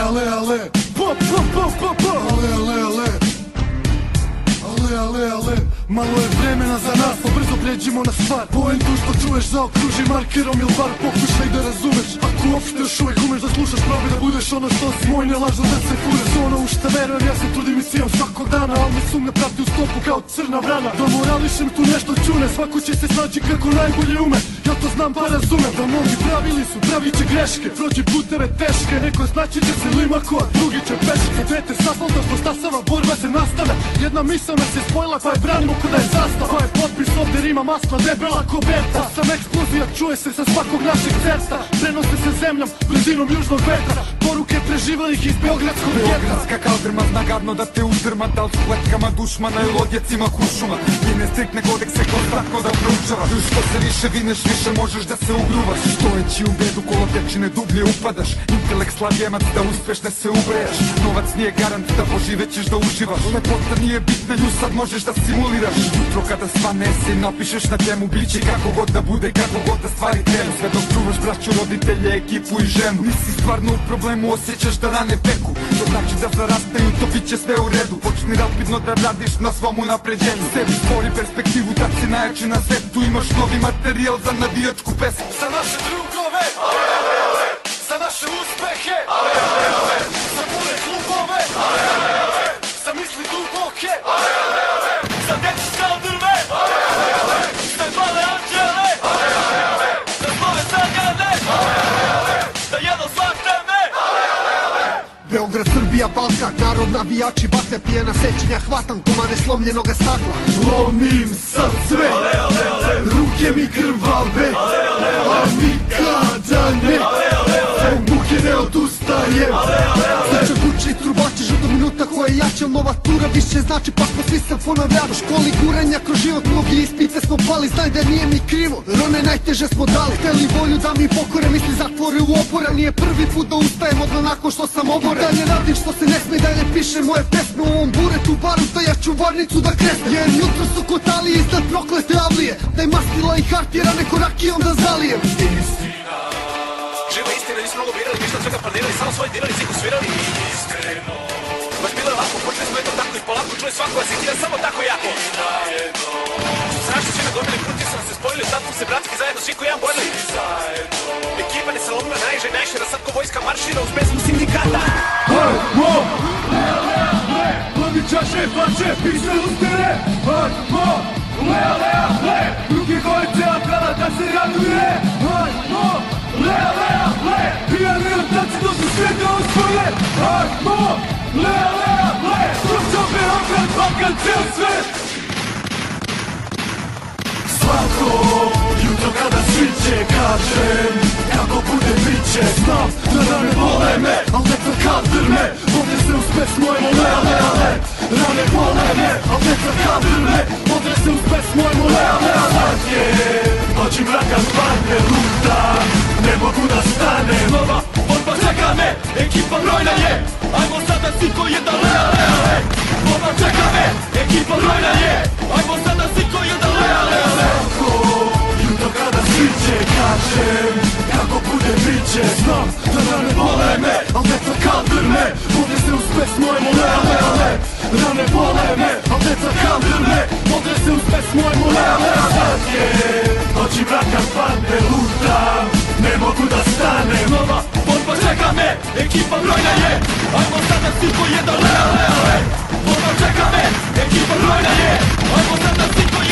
ale, ale, pop, pop, pop, pop, pop. Ale, ale, ale, ale, ale, ale. Malo je vremena za nas, pa brzo pređimo na stvar. Poentu što čuješ zaokruži markerom ili bar pokušaj da razumeš. Ako uopšte još uvek umeš da slušaš, probi da budeš ono što si. Moj ne lažno da se fureš, ono u šta verujem. Ja se trudim i sijam svakog dana, al me sumnja prati u stopu kao crna vrana. Da morališem tu nešto čune, svako će se snaći kako najbolje ume. Ja to znam pa razumem, da mnogi pravili su, pravit će greške. Prođi puteve teške, neko znaći će se limako, a drugi će peške. Veter s asfalta što stasava, borba se nastavlja. Jedna misao nas je spojila, pa je branimo ko da je zastav. Pa je potpis ovde rima masla, debela ko berta. Sam eksplozija, čuje se sa svakog našeg certa. Prenose se zemljom, brzinom južnog vetra. Poruke preživalih iz beogradskog vjetra. Beogradska kaldrma zna gadno da te uzdrma. Da li s pletkama dušmana ili odjecima kuršuma. I ne striktne kodekse konstantno da proučavaš. Što se više vineš, više možeš da se ugruvaš. Stojeći u bedu kolotečine dublje upadaš. Intelekt slavijemac da uspeš da se ubrejaš. Novac nije garant da poživećeš da uživaš. Lepota nije bitna, nju sad možeš da simuliraš. Jutro kada svane se i napišeš na temu. Biće kako god da bude, kako god da stvari krenu. Sve dok čuvaš braću, roditelje, ekipu i ženu. Nisi stvarno u problemu, osjećaš da rane peku. To znači da zarastaju, to bit će sve u redu. Počni rapidno da radiš na svom unapređenju. Sebi stvori perspektivu da si najjači na svetu. Imaš novi materijal za navijačku pesmu. Za naše drugove, za naše uspehe, za pune klubove, za misli duboke, za decu s kaldrme, za male anđele, za slove sagane, da jedno shvatame. Beograd, Srbija, Balkan, narod navijači, bate pijena sećenja, hvatam komane slomljenoga stakla. Lomim sad sve, ruke mi krvave, a nikada ne, od muke ne odustajem. Znači kuće i trubače, žuto minuta koja je jača, nova tura više znači pa smo svi se ponavljali. U školi gurenja kroz život mnogi ispite smo pali, znaj da nije mi krivo, jer one najteže smo dali. Hteli volju da mi pokore, misli zatvore u opora, nije prvi put da ustajem odmah nakon što sam oboren. Dalje radim što se ne sme, dalje pišem moje pesme u ovom buretu baru, da ja ću varnicu da kresnem. Jer jutro su kotali iznad proklete avlije, daj mastila i hartira neko rakijom da zalijem. Istina, živa istina, nisu mnogo birali, ništa od svega planirali, samo svoje dirali, ciku svirali. iskreno, Baš bilo je lako, počeli smo eto tako i polako, čuli svako da se kida samo tako jako. zajedno, Strašno svi nagomili, krutio su nam se spojili, tad smo se bratski zajedno, svi ko jedan borili. zajedno. Ekipa ne se lomila najže i najšira, sad ko vojska maršira uz pesmu sindikata. Hajmo, plodi čaše, plače, pisme ustere. Hajmo, drugi gojce, a kada da se raduje. Hajmo, pijani otaci došli svete osvoje. Hajmo, slušao Beograd, Balkan, cel svet. Svako jutro kada sviće kažem kako bude biće. Znam da rane bole me, al vetar kadr me. Ovdje se uz pesmu ajmo ale. Rane bole me, al vetar kadr me. Ovdje se uz pesmu ajmo ale. Zadnje, noći mraka spadne, luta, ne mogu da stane. Nova borba čeka me, ekipa brojna je, ajmo sada svi ko jedan ale. Borba čeka me, ekipa brojna je, ajmo sada svi ko jedan ale. Svako jutro kada sviće kažem kako bude biće. Znam da rane bole me, al vetar kadr me. Ovdje se uz pesmu ajmo ale. Rane bole me, al vetar kadr me. Ovdje se uz pesmu ajmo ale. Zadnje, noći mraka spadne, lutam, ne mogu da stane. Nova borba čeka me, ekipa brojna je, ajmo sada svi ko jedan ale. Borba čeka me, ekipa brojna je, ajmo sada svi ko jedan ale.